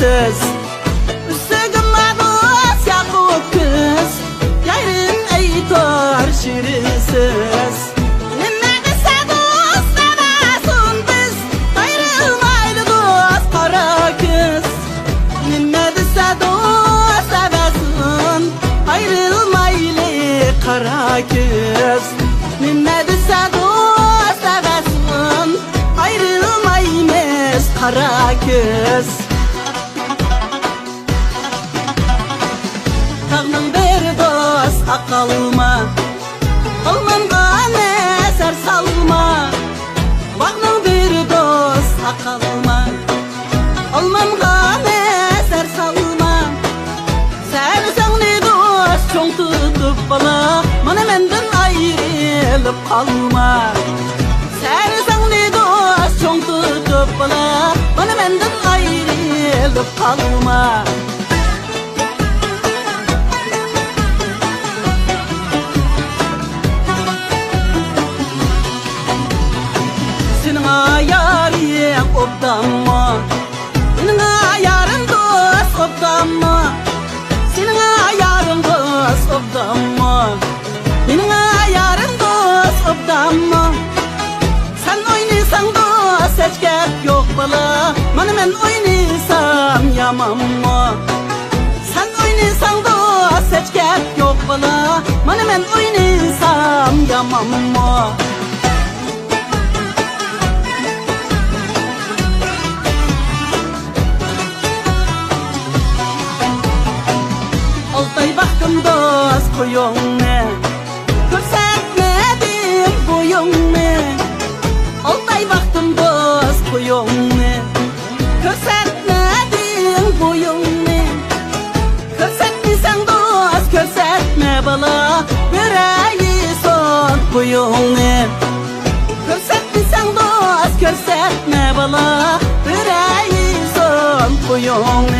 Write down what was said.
şirisiz. Üstügüme dost Yakup kız, yayrın eytar şirisiz. Nime dese dost demesin biz, ayrılmaylı dost kara kız. Nime dese dost demesin, ayrılmaylı kara kız. Nime dese dost demesin, ayrılmayız kara kız. Tağның bir dost aqalma, Almanğa neser salma. Bağның bir dost aqalma, Almanğa neser salma. Sen sağni dost çoğ tutup bala, Mana menden ayrılıp kalma. Sen sağni dost çoğ tutup bala, Mana menden ayrılıp kalma. Senin ayarın obdamma, Senin ayarın dost obdamma, Senin ayarın dost obdamma, Senin ayarın dost obdamma. Sen oynasan dost hiç gep yok bala, Mana men oynaysam yamanma. Sen oynasan dost hiç gep yok bala, Mana men oynaysam yamanma. Altay baktım dost koyunne, Görsetmedim boyunne. Altay baktım dost koyunne, Görsetmedim boyunne. Görsetmesen dost görsetme bala, Yüreği son koyunne. Görsetmesen dost görsetme bala, Yüreği son koyunne.